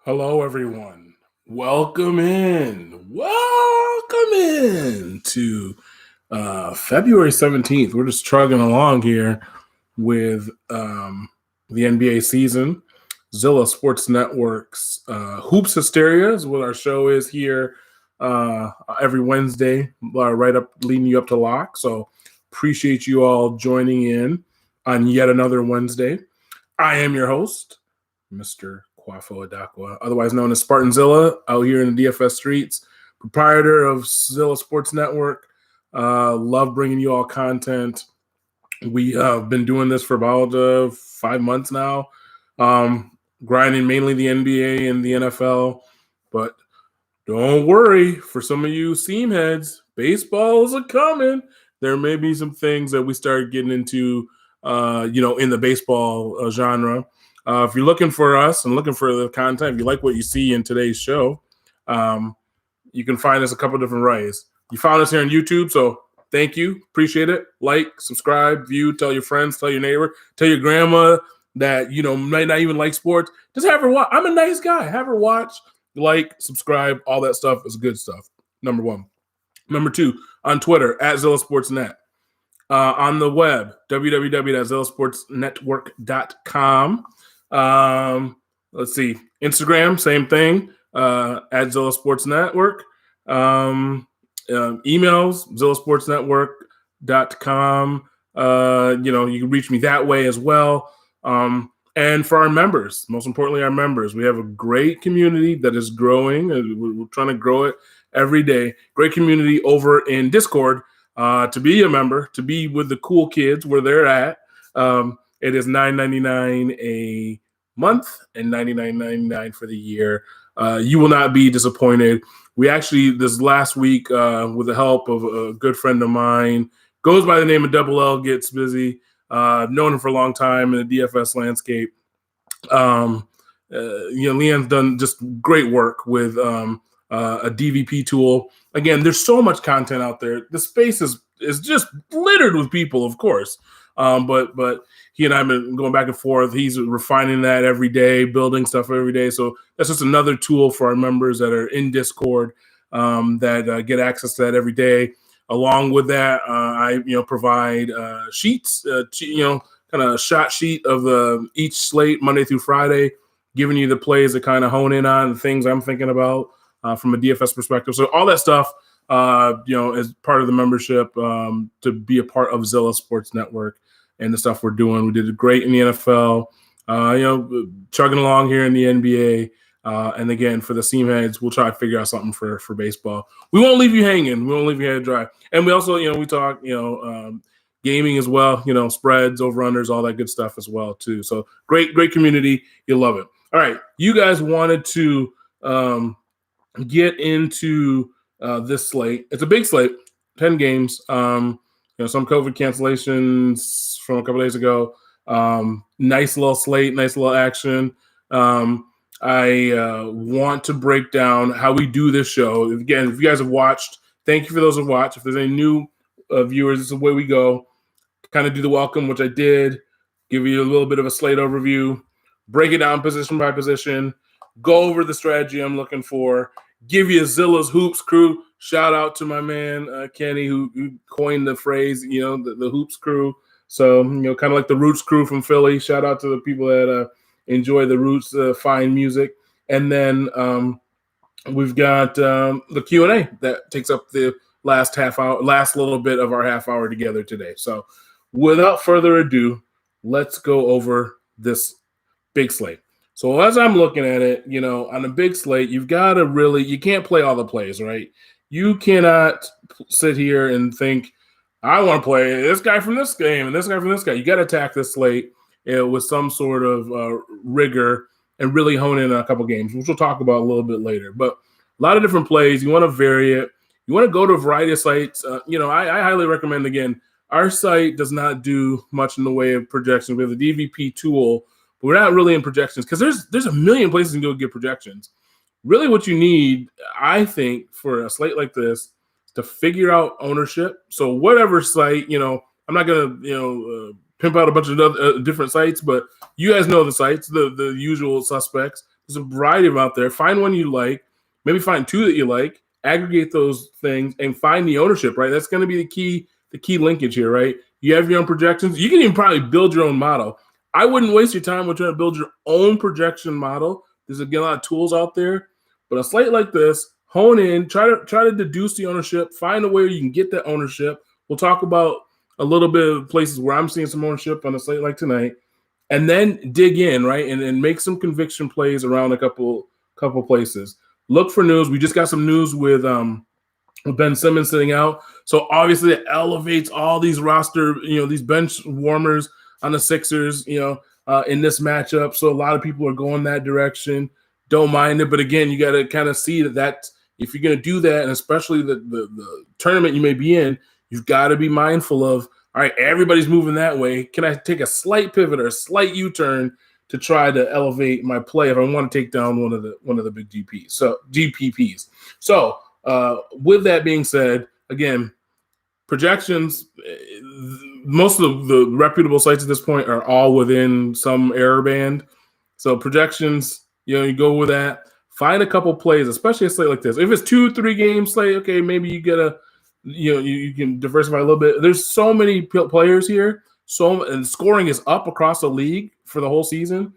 Hello, everyone. Welcome in. Welcome in to February 17th. We're just trugging along here with the NBA season. Zilla Sports Network's Hoops Hysteria is what our show is here every Wednesday, right up leading you up to lock. So appreciate you all joining in on yet another Wednesday. I am your host, Mr. Kwafo Adakwa, otherwise known as Spartan Zilla, out here in the DFS streets, proprietor of Zilla Sports Network. Love bringing you all content. We have been doing this for about 5 months now, grinding mainly the NBA and the NFL. But don't worry, for some of you seam heads, baseballs are coming. There may be some things that we start getting into, in the baseball genre. If you're looking for us and looking for the content, if you like what you see in today's show, you can find us a couple different ways. You found us here on YouTube, so thank you. Appreciate it. Like, subscribe, view, tell your friends, tell your neighbor, tell your grandma that, might not even like sports. Just have her watch. I'm a nice guy. Have her watch, like, subscribe. All that stuff is good stuff. Number one. Number two, on Twitter, @ZillaSportsNet. On the web, www.zillasportsnetwork.com. Let's see. Instagram, same thing. @Zilla Sports Network. Emails, zillasportsnetwork.com. You can reach me that way as well. And for our members, most importantly, our members, we have a great community that is growing. We're trying to grow it every day. Great community over in Discord. To be a member, to be with the cool kids where they're at. It is $9.99 a month and $99.99 for the year. You will not be disappointed. We actually, this last week, with the help of a good friend of mine, goes by the name of Double L, Gets Busy. Known him for a long time in the DFS landscape. Leon's done just great work with a DVP tool. Again, there's so much content out there. The space is just littered with people, of course. But he and I have been going back and forth. He's refining that every day, building stuff every day. So that's just another tool for our members that are in Discord that get access to that every day. Along with that, I provide sheets, kind of a shot sheet of each slate Monday through Friday, giving you the plays to kind of hone in on the things I'm thinking about from a DFS perspective. So all that stuff, as part of the membership to be a part of Zilla Sports Network and the stuff we're doing. We did great in the NFL, chugging along here in the NBA. And again, for the seam heads, we'll try to figure out something for baseball. We won't leave you hanging. We won't leave you head dry. And we also, we talk, gaming as well, spreads, over-unders, all that good stuff as well, too. So great community. You'll love it. All right. You guys wanted to get into this slate. It's a big slate, 10 games. Some COVID cancellations from a couple days ago. Nice little slate, nice little action. I want to break down how we do this show. Again, if you guys have watched, thank you for those who watched. If there's any new viewers, this is the way we go. Kind of do the welcome, which I did. Give you a little bit of a slate overview. Break it down position by position. Go over the strategy I'm looking for. Give you Zilla's Hoops crew. Shout out to my man, Kenny, who coined the phrase, the Hoops crew. So, kind of like the Roots crew from Philly. Shout out to the people that enjoy the Roots fine music. And then we've got the Q&A that takes up the last little bit of our half hour together today. So without further ado, let's go over this big slate. So as I'm looking at it, on a big slate, you've got to you can't play all the plays, right? You cannot sit here and think, I want to play this guy from this game and this guy from this guy. You got to attack this slate with some sort of rigor and really hone in on a couple games, which we'll talk about a little bit later. But a lot of different plays. You want to vary it. You want to go to a variety of sites. I highly recommend, again, our site does not do much in the way of projections. We have the DVP tool, but we're not really in projections because there's a million places you can go get projections. Really what you need, I think, for a slate like this is to figure out ownership. So whatever site, I'm not going to, pimp out a bunch of different sites, but you guys know the sites, the usual suspects. There's a variety of them out there. Find one you like, maybe find two that you like, aggregate those things, and find the ownership, right? That's going to be the key linkage here, right? You have your own projections. You can even probably build your own model. I wouldn't waste your time with trying to build your own projection model. There's again a lot of tools out there, but a slate like this, hone in, try to deduce the ownership, find a way you can get that ownership. We'll talk about a little bit of places where I'm seeing some ownership on a slate like tonight, and then dig in, right, and make some conviction plays around a couple places. Look for news. We just got some news with Ben Simmons sitting out, so obviously it elevates all these roster, these bench warmers on the Sixers, in this matchup. So a lot of people are going that direction. Don't mind it, but again, you got to kind of see that if you're going to do that, and especially the tournament you may be in, you've got to be mindful of, all right, everybody's moving that way. Can I take a slight pivot or a slight U-turn to try to elevate my play if I want to take down one of the big GPPs? So with that being said, again, projections, most of the reputable sites at this point are all within some error band. So projections, you go with that. Find a couple plays, especially a slate like this. If it's 2-3 games slate, okay, maybe you get you can diversify a little bit. There's so many players here, and scoring is up across the league for the whole season.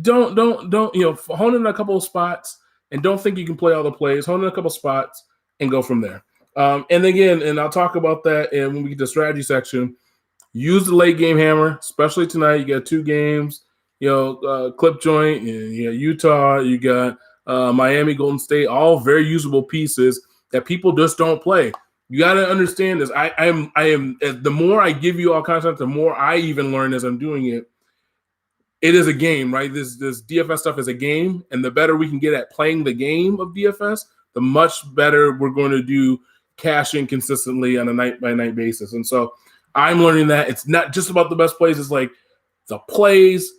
Don't hone in a couple of spots, and don't think you can play all the plays. Hone in a couple of spots and go from there. And again, and I'll talk about that, and when we get to the strategy section, use the late game hammer, especially tonight. You got 2 games, clip joint, you got Utah, you got Miami, Golden State, all very usable pieces that people just don't play. You got to understand this. I am. The more I give you all content, the more I even learn as I'm doing it. It is a game, right? This DFS stuff is a game, and the better we can get at playing the game of DFS, the much better we're going to do cashing consistently on a night-by-night basis. And so I'm learning that it's not just about the best plays. It's like the plays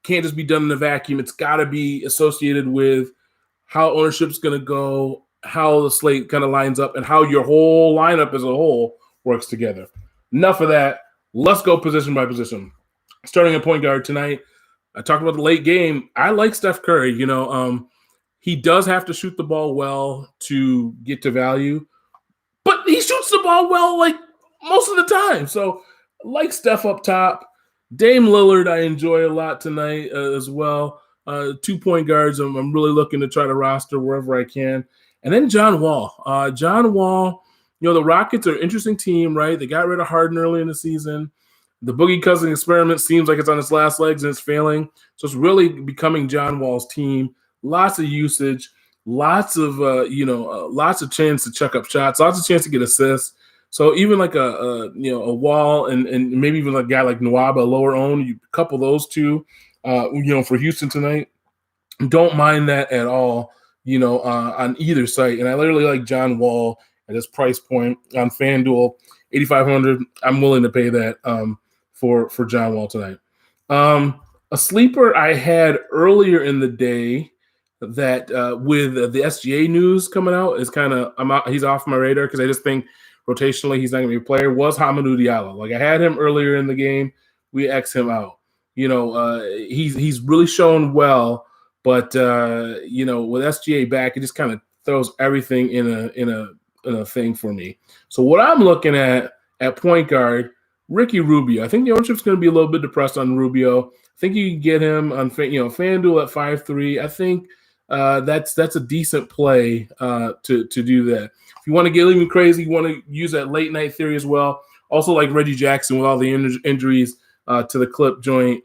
can't just be done in a vacuum. It's got to be associated with how ownership's going to go, how the slate kind of lines up, and how your whole lineup as a whole works together. Enough of that. Let's go position by position. Starting at point guard tonight, I talked about the late game. I like Steph Curry. He does have to shoot the ball well to get to value, but he shoots the ball well like most of the time. So like Steph up top. Dame Lillard I enjoy a lot tonight as well. 2 point guards I'm really looking to try to roster wherever I can. And then John Wall. John Wall, the Rockets are an interesting team, right? They got rid of Harden early in the season. The Boogie Cousins experiment seems like it's on its last legs and it's failing. So it's really becoming John Wall's team. Lots of usage, lots of chance to chuck up shots, lots of chance to get assists. So even like a Wall and maybe even a guy like Nwaba, lower owned, you couple those two, for Houston tonight. Don't mind that at all, on either site. And I literally like John Wall at his price point on FanDuel, $8,500. I'm willing to pay that for John Wall tonight. A sleeper I had earlier in the day that with the SGA news coming out is he's off my radar because I just think rotationally he's not going to be a player, was Hamidou Diallo. Like I had him earlier in the game. We X him out. He's really shown well, but with SGA back, it just kind of throws everything in a thing for me. So what I'm looking at point guard, Ricky Rubio. I think the ownership's going to be a little bit depressed on Rubio. I think you can get him on FanDuel at 5.3. I think that's a decent play to do that. If you want to get even crazy, you want to use that late night theory as well. Also like Reggie Jackson with all the injuries to the clip joint.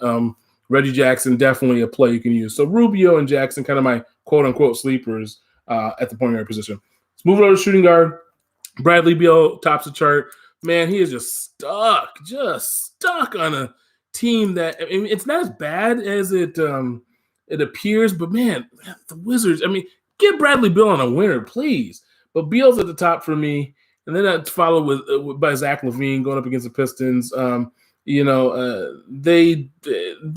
Reggie Jackson, definitely a play you can use. So Rubio and Jackson, kind of my quote-unquote sleepers at the point guard position. Let's move over to shooting guard. Bradley Beal tops the chart. Man, he is just stuck on a team that, I mean, it's not as bad as it appears, but man, the Wizards, I mean, get Bradley Beal on a winner, please. But Beal's at the top for me, and then that's followed by Zach LaVine going up against the Pistons. They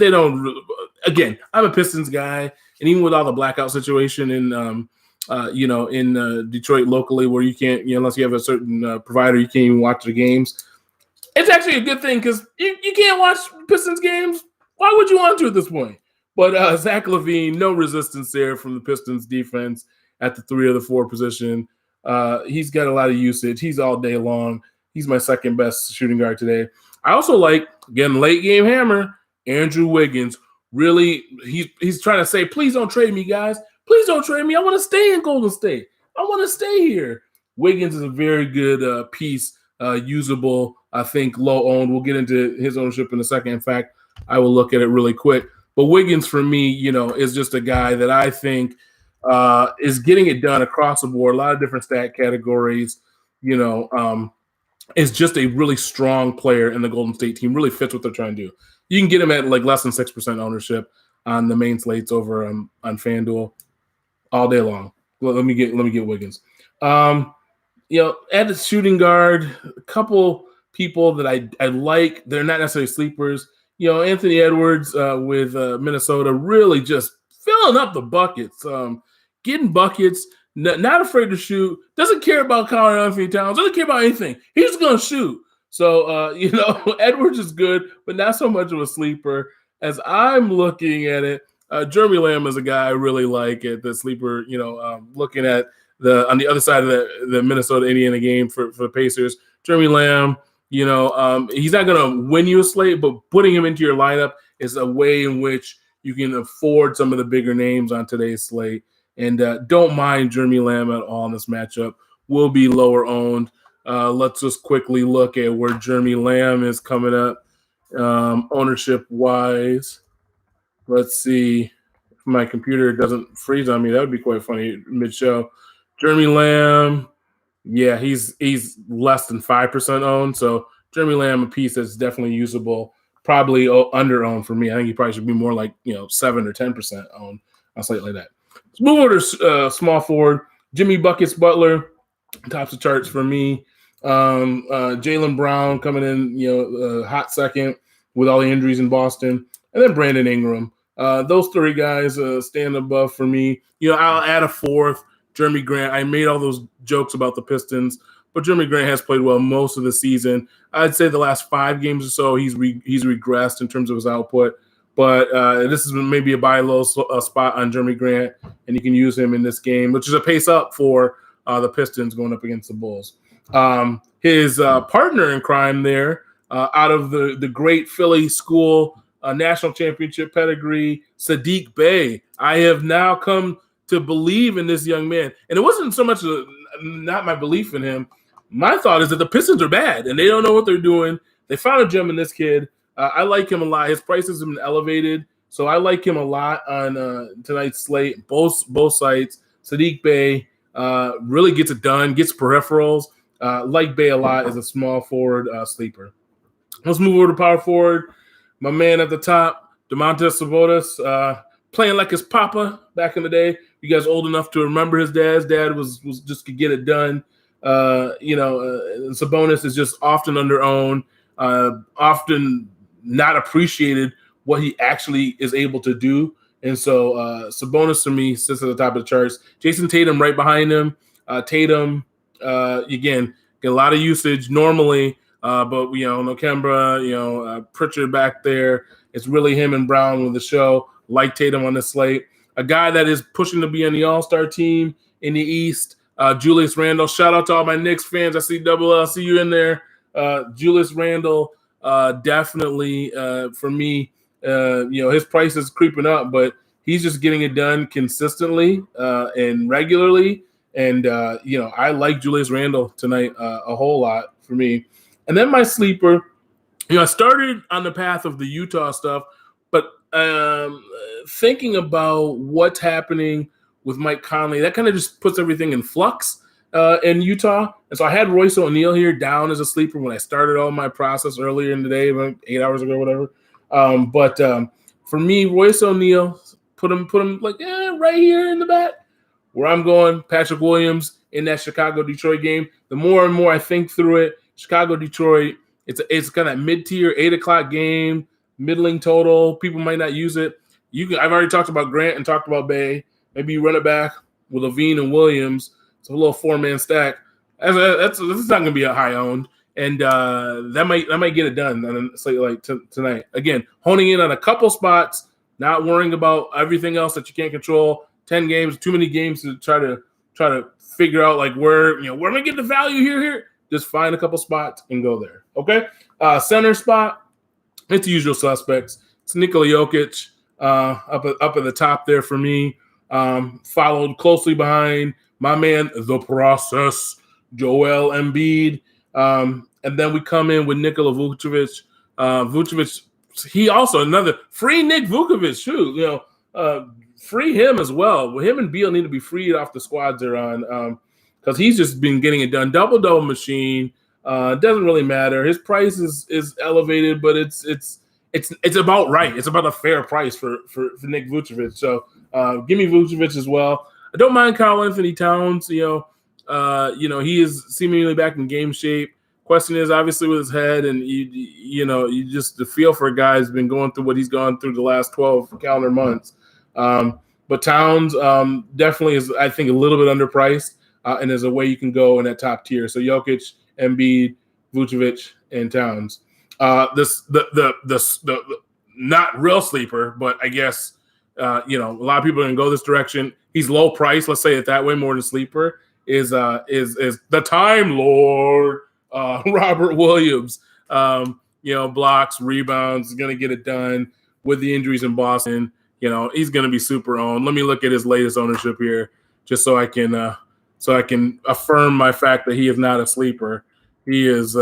don't. Again, I'm a Pistons guy, and even with all the blackout situation in Detroit locally, where you can't, unless you have a certain provider, you can't even watch the games. It's actually a good thing because you can't watch Pistons games. Why would you want to at this point? But Zach LaVine, no resistance there from the Pistons defense at the 3 or the 4 position. He's got a lot of usage. He's all day long. He's my second best shooting guard today. I also like, again, late game hammer, Andrew Wiggins. Really, he's trying to say, please don't trade me, guys. Please don't trade me. I want to stay in Golden State. I want to stay here. Wiggins is a very good piece, usable, I think, low owned. We'll get into his ownership in a second. In fact, I will look at it really quick. But Wiggins, for me, is just a guy that I think is getting it done across the board, a lot of different stat categories. Is just a really strong player in the Golden State team, really fits what they're trying to do. You can get him at like less than 6% ownership on the main slates over on FanDuel all day long. Let me get Wiggins. At the shooting guard, a couple people that I like. They're not necessarily sleepers. Anthony Edwards with Minnesota really just filling up the buckets, getting buckets, not afraid to shoot, doesn't care about Carl Anthony Towns, doesn't care about anything. He's just going to shoot. So, Edwards is good, but not so much of a sleeper. As I'm looking at it, Jeremy Lamb is a guy I really like at the sleeper, looking at on the other side of the Minnesota-Indiana game for the Pacers. Jeremy Lamb, he's not going to win you a slate, but putting him into your lineup is a way in which you can afford some of the bigger names on today's slate. And don't mind Jeremy Lamb at all in this matchup. Will be lower owned. Let's just quickly look at where Jeremy Lamb is coming up ownership-wise. Let's see if my computer doesn't freeze on me. That would be quite funny mid-show. Jeremy Lamb, yeah, he's less than 5% owned. So Jeremy Lamb, a piece that's definitely usable, probably under-owned for me. I think he probably should be more like 7 or 10% owned on a slate like that. Let's move over to small forward. Jimmy Buckets Butler, tops the charts for me. Jaylen Brown coming in, hot second with all the injuries in Boston. And then Brandon Ingram. Those 3 guys stand above for me. I'll add a 4th, Jeremy Grant. I made all those jokes about the Pistons, but Jeremy Grant has played well most of the season. I'd say the last 5 games or so, he's regressed in terms of his output. But this is maybe a buy low spot on Jeremy Grant, and you can use him in this game, which is a pace up for the Pistons going up against the Bulls. His partner in crime there, out of the great Philly school national championship pedigree, Sadiq Bey. I have now come to believe in this young man. And it wasn't so much not my belief in him. My thought is that the Pistons are bad, and they don't know what they're doing. They found a gem in this kid. I like him a lot. His prices have been elevated, so I like him a lot on tonight's slate. Both sites. Sadiq Bey really gets it done, gets peripherals. Like Bey a lot as a small forward sleeper. Let's move over to power forward. My man at the top, Domantas Sabonis, playing like his papa back in the day. You guys old enough to remember his dad? His dad was just could get it done. Sabonis is just often under-owned, often not appreciated what he actually is able to do. And so Sabonis, to me, sits at the top of the charts. Jason Tatum right behind him. Tatum, again, get a lot of usage normally, but, no Kemba, Pritchard back there. It's really him and Brown with the show. Like Tatum on the slate. A guy that is pushing to be on the All-Star team in the East, Julius Randle. Shout out to all my Knicks fans. I see Double L. I see you in there. Julius Randle, definitely for me, his price is creeping up, but he's just getting it done consistently and regularly. And, I like Julius Randle tonight a whole lot for me. And then my sleeper, I started on the path of the Utah stuff, but thinking about what's happening with Mike Conley, that kind of just puts everything in flux in Utah. And so I had Royce O'Neal here down as a sleeper when I started all my process earlier in the day, about 8 hours ago, whatever. But for me, Royce O'Neal, put him like right here in the back. Where I'm going, Patrick Williams in that Chicago-Detroit game. The more and more I think through it, Chicago-Detroit, it's kind of mid-tier, 8 o'clock game, middling total. People might not use it. I've already talked about Grant and talked about Bay. Maybe you run it back with Levine and Williams. It's a little 4-man stack. That's not going to be a high owned, and that might get it done on a slate like tonight. Again, honing in on a couple spots, not worrying about everything else that you can't control. 10 games, too many games to try to figure out like where am I getting the value here. Just find a couple spots and go there. Okay, center spot. It's the usual suspects. It's Nikola Jokic up at the top there for me. Followed closely behind my man, the process, Joel Embiid. And then we come in with Nikola Vucevic. Vucevic, he also another free Nick Vucevic, shoot, free him as well. Well, him and Beal need to be freed off the squads they're on because he's just been getting it done. Double machine. Doesn't really matter. His price is elevated, but it's about right. It's about a fair price for Nick Vucevic. So give me Vucevic as well. I don't mind Karl Anthony Towns. He is seemingly back in game shape. Question is obviously with his head, and you just the feel for a guy who's been going through what he's gone through the last 12 calendar months. But Towns definitely is, I think, a little bit underpriced, and there's a way you can go in that top tier. So Jokic, Embiid, Vucevic, and Towns. The not real sleeper, but I guess a lot of people are gonna go this direction. He's low price, let's say it that way, more than sleeper. Is the Time Lord, Robert Williams. Blocks, rebounds, gonna get it done with the injuries in Boston. He's gonna be super owned. Let me look at his latest ownership here, just so I can affirm my fact that he is not a sleeper. He is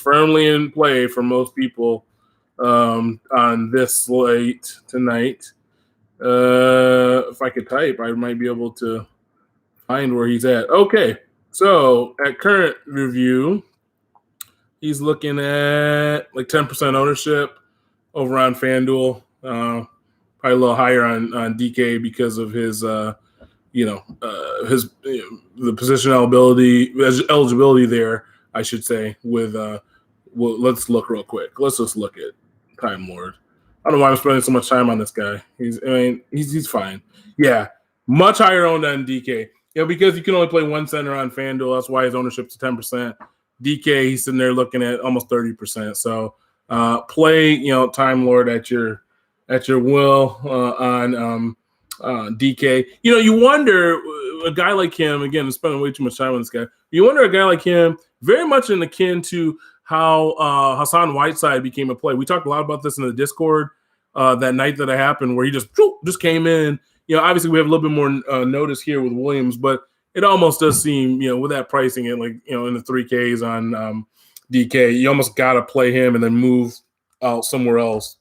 firmly in play for most people on this slate tonight. If I could type, I might be able to find where he's at. Okay, so at current review, he's looking at like 10% ownership over on FanDuel. Probably a little higher on DK because of his the position eligibility there, I should say. With let's look real quick. Let's just look at Time Lord. I don't know why I'm spending so much time on this guy. He's fine. Yeah, much higher owned than DK. Because you can only play one center on FanDuel. That's why his ownership's 10%. DK, he's sitting there looking at almost 30%. So play Time Lord at your will on DK. You wonder a guy like him. Again, I'm spending way too much time on this guy. You wonder a guy like him, very much akin to how Hassan Whiteside became a play. We talked a lot about this in the Discord that night that it happened, where he just came in. Obviously we have a little bit more notice here with Williams, but it almost does seem, with that pricing in in the 3Ks on DK, you almost got to play him and then move out somewhere else,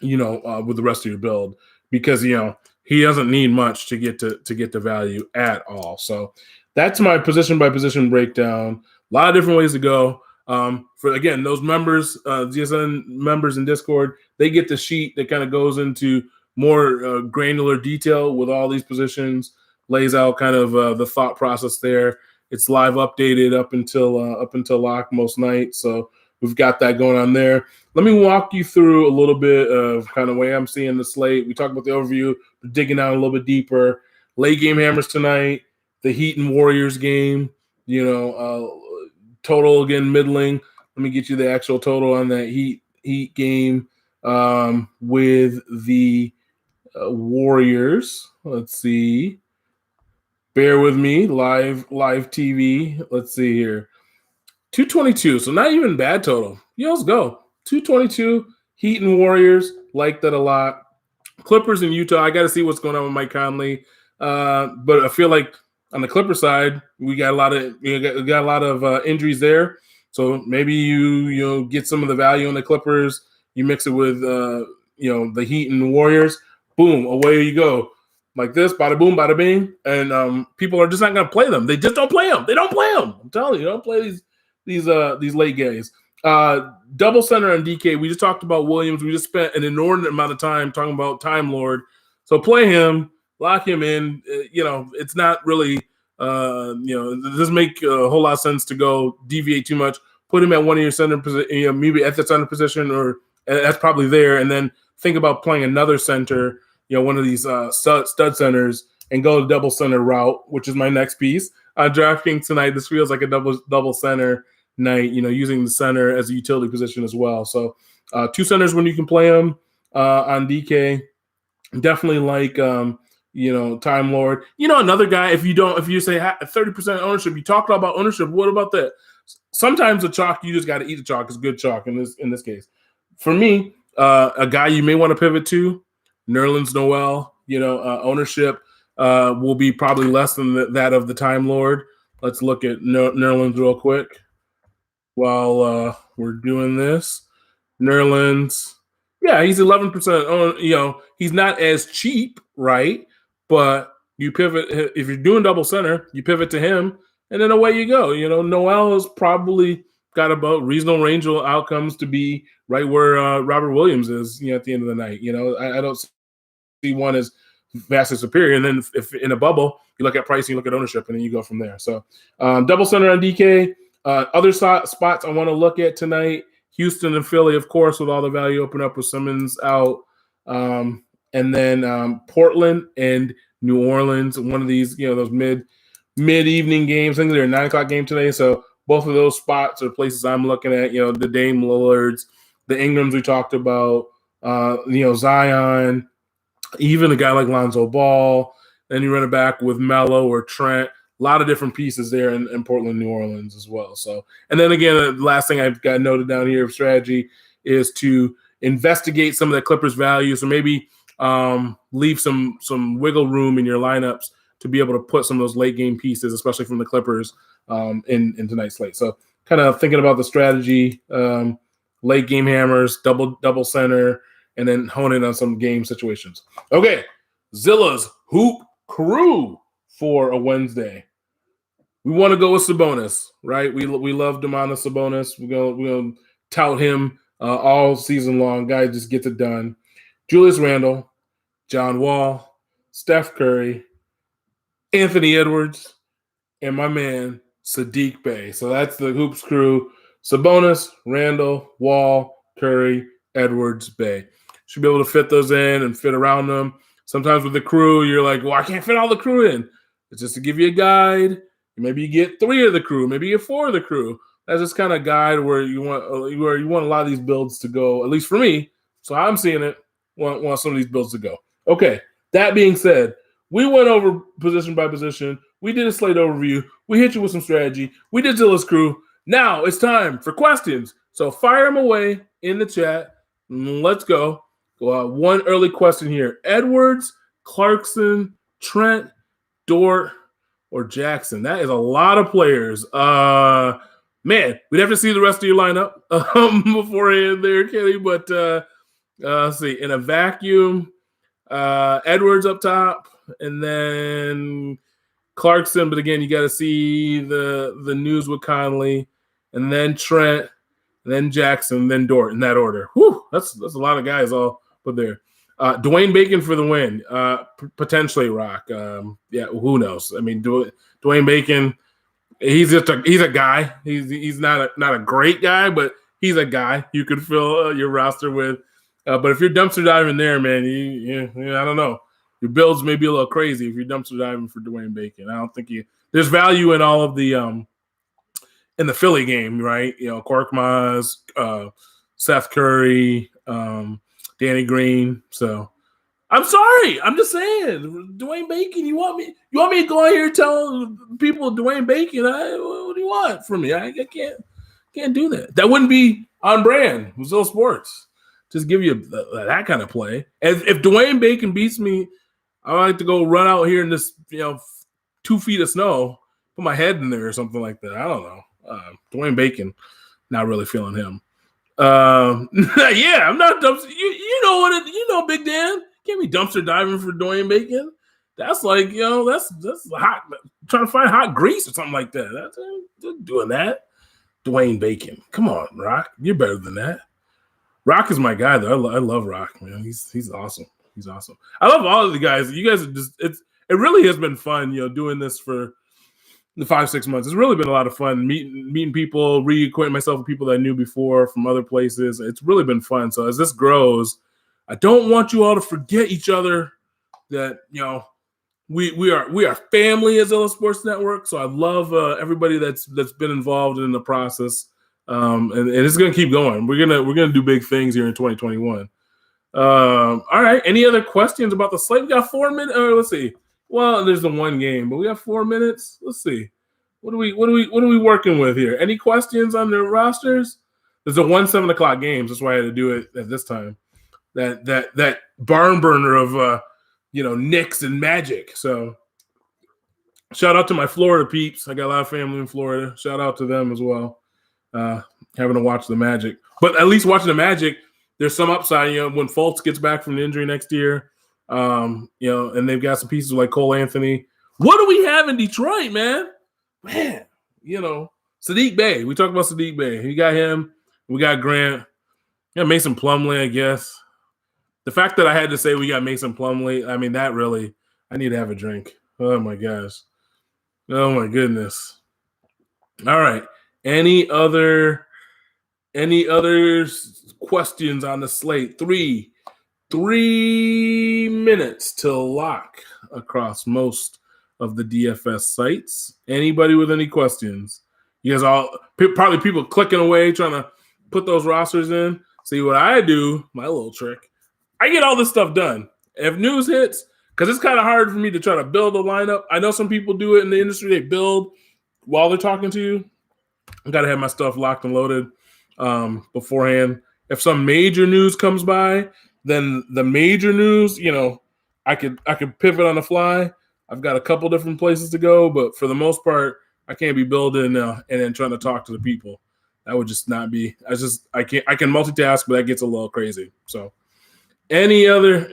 with the rest of your build, because he doesn't need much to get to value at all. So that's my position by position breakdown. A lot of different ways to go. For again, those members, ZSN members in Discord, they get the sheet that kind of goes into more granular detail with all these positions, lays out kind of the thought process there. It's live updated up until lock most nights, so we've got that going on there. Let me walk you through a little bit of kind of way I'm seeing the slate. We talked about the overview, digging down a little bit deeper. Late game hammers tonight. The Heat and Warriors game. Total again middling. Let me get you the actual total on that Heat game with the Warriors. Let's see. Bear with me. Live TV. Let's see here. 222. So not even bad total. Let's go. 222. Heat and Warriors. Like that a lot. Clippers and Utah. I got to see what's going on with Mike Conley. But I feel like on the Clipper side, we got a lot of injuries there. So maybe you get some of the value on the Clippers. You mix it with the Heat and the Warriors. Boom, away you go. Like this, bada boom, bada bing. And people are just not going to play them. They just don't play them. They don't play them. I'm telling you, don't play these late guys. Double center on DK. We just talked about Williams. We just spent an inordinate amount of time talking about Time Lord. So play him, lock him in. It's not really, it doesn't make a whole lot of sense to go deviate too much. Put him at one of your center position, maybe at the center position, or that's probably there. And then think about playing another center, one of these stud centers, and go the double center route, which is my next piece. DraftKings tonight, this feels like a double center night, using the center as a utility position as well. So two centers when you can play them on DK. Definitely like Time Lord. Another guy. If you say 30% ownership, you talked about ownership. What about that? Sometimes the chalk you just got to eat the chalk is good chalk in this case. For me, a guy you may want to pivot to, Nerlens Noel. Ownership will be probably less than that of the Time Lord. Let's look at Nerlens real quick while we're doing this. Nerlens, yeah, he's 11% on. He's not as cheap, right? But you pivot if you're doing double center, you pivot to him, and then away you go. Noel has probably got about reasonable range of outcomes to be right where Robert Williams is. At the end of the night, I don't see one as vastly superior. And then if in a bubble, you look at pricing, you look at ownership, and then you go from there. So double center on DK. Other spots I want to look at tonight. Houston and Philly, of course, with all the value open up with Simmons out. And then Portland and New Orleans, one of these, those mid-evening games. I think they're a 9 o'clock game today. So both of those spots are places I'm looking at, the Dame Lillards, the Ingrams we talked about, Zion, even a guy like Lonzo Ball. Then you run it back with Melo or Trent. A lot of different pieces there in Portland, New Orleans as well. So, and then again, the last thing I've got noted down here of strategy is to investigate some of the Clippers' value. So maybe leave some wiggle room in your lineups to be able to put some of those late game pieces, especially from the Clippers, in tonight's slate. So, kind of thinking about the strategy, late game hammers, double center, and then hone in on some game situations. Okay, Zilla's Hoop Crew for a Wednesday. We want to go with Sabonis, right? We love Domantas Sabonis. We're gonna tout him all season long. Guy just gets it done. Julius Randle, John Wall, Steph Curry, Anthony Edwards, and my man Sadiq Bey. So that's the Hoops crew: Sabonis, Randle, Wall, Curry, Edwards, Bey. Should be able to fit those in and fit around them. Sometimes with the crew, you're like, well, I can't fit all the crew in. It's just to give you a guide. Maybe you get 3 of the crew. Maybe you get 4 of the crew. That's just kind of guide where you want a lot of these builds to go. At least for me, so I'm seeing it. Want some of these builds to go. Okay. That being said, we went over position by position. We did a slate overview. We hit you with some strategy. We did Zilla's crew. Now it's time for questions. So fire them away in the chat. Let's go. One early question here: Edwards, Clarkson, Trent, Dort, or Jackson? That is a lot of players. Man, we'd have to see the rest of your lineup beforehand there, Kenny. But let's see. In a vacuum, Edwards up top, and then Clarkson. But again, you got to see the news with Conley, and then Trent, and then Jackson, then Dort in that order. Whew, that's a lot of guys all put there. Dwayne Bacon for the win, potentially Rock. Yeah, who knows? I mean, Dwayne Bacon, he's a guy. He's not a great guy, but he's a guy you could fill your roster with. But if you're dumpster diving there, man, I don't know. Your builds may be a little crazy if you're dumpster diving for Dwayne Bacon. I don't think there's value in all of the in the Philly game, right? Korkmaz, Seth Curry, Danny Green. So I'm sorry. I'm just saying, Dwayne Bacon. You want me to go out here and tell people Dwayne Bacon? What do you want from me? I can't do that. That wouldn't be on brand with Zilla Sports. Just give you that kind of play. And if Dwayne Bacon beats me, I like to go run out here in this 2 feet of snow, put my head in there or something like that. I don't know. Dwayne Bacon, not really feeling him. Yeah, I'm not dumpster. You know what? Big Dan can't be dumpster diving for Dwayne Bacon. That's like that's hot. Trying to find hot grease or something like that. That's doing that. Dwayne Bacon, come on, Rock. You're better than that. Rock is my guy though. I love Rock, man. He's awesome. He's awesome. I love all of the guys. You guys are just it really has been fun, doing this for the 5-6 months. It's really been a lot of fun meeting people, reacquainting myself with people that I knew before from other places. It's really been fun. So as this grows, I don't want you all to forget each other. That we are family as Zilla Sports Network. So I love everybody that's been involved in the process, and it's gonna keep going. We're gonna do big things here in 2021. All right. Any other questions about the slate? We got 4 minutes. Let's see. Well, there's the one game, but we have 4 minutes. Let's see. What are we working with here? Any questions on the rosters? There's a 7 o'clock games. That's why I had to do it at this time. That barn burner of Knicks and Magic. So shout out to my Florida peeps. I got a lot of family in Florida. Shout out to them as well. Having to watch the Magic, but at least watching the Magic, there's some upside. When Fultz gets back from the injury next year, and they've got some pieces like Cole Anthony. What do we have in Detroit, man? Sadiq Bey. We talked about Sadiq Bey. We got him. We got Grant. Yeah, Mason Plumlee, I guess. The fact that I had to say we got Mason Plumlee, I mean, that really, I need to have a drink. Oh, my gosh. Oh, my goodness. All right. Any other questions on the slate? Three minutes till lock across most of the DFS sites. Anybody with any questions? You guys all probably people clicking away trying to put those rosters in. See what I do, my little trick. I get all this stuff done. If news hits, because it's kind of hard for me to try to build a lineup. I know some people do it in the industry. They build while they're talking to you. I got to have my stuff locked and loaded beforehand. If some major news comes by, then the major news, I could pivot on the fly. I've got a couple different places to go, but for the most part, I can't be building and then trying to talk to the people. That would just not be. I can't. I can multitask, but that gets a little crazy. So, any other?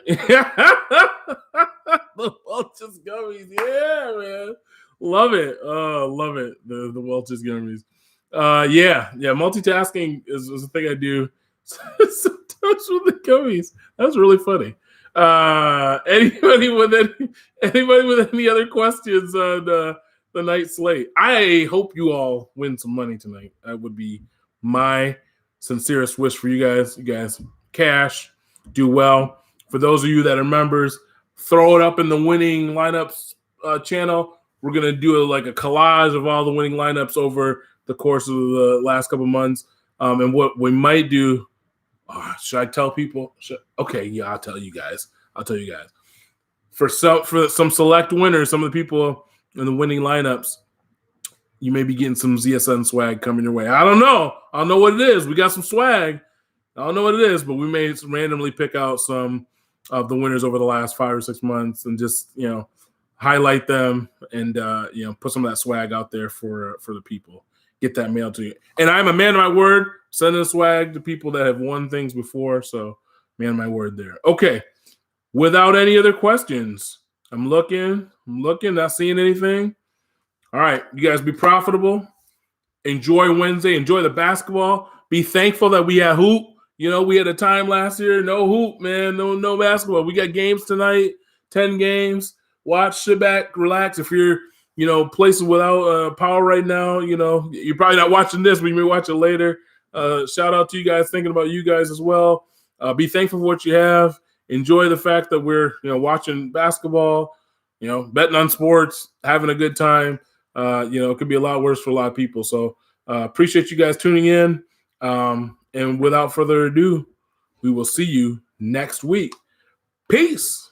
The Welch's gummies, yeah, man, love it. Love it. The Welch's gummies. Yeah. Multitasking is a thing I do sometimes with the gummies. That was really funny. Anybody with any other questions on the night slate? I hope you all win some money tonight. That would be my sincerest wish for you guys. You guys cash, do well. For those of you that are members, throw it up in the winning lineups channel. We're gonna do a collage of all the winning lineups over the course of the last couple months. And what we might do, should I tell people? Okay, yeah, I'll tell you guys. For some select winners, some of the people in the winning lineups, you may be getting some ZSN swag coming your way. I don't know what it is. We got some swag. I don't know what it is, but we may randomly pick out some of the winners over the last 5 or 6 months and just highlight them and put some of that swag out there for the people. Get that mail to you. And I'm a man of my word, sending swag to people that have won things before. So, man of my word there. Okay. Without any other questions, I'm looking, not seeing anything. All right. You guys be profitable. Enjoy Wednesday. Enjoy the basketball. Be thankful that we had hoop. We had a time last year. No hoop, man. No basketball. We got games tonight. 10 games. Watch, sit back, relax. If you're places without power right now, you're probably not watching this, but you may watch it later. Shout out to you guys, thinking about you guys as well. Be thankful for what you have. Enjoy the fact that we're, watching basketball, betting on sports, having a good time. It could be a lot worse for a lot of people. So appreciate you guys tuning in. And without further ado, we will see you next week. Peace.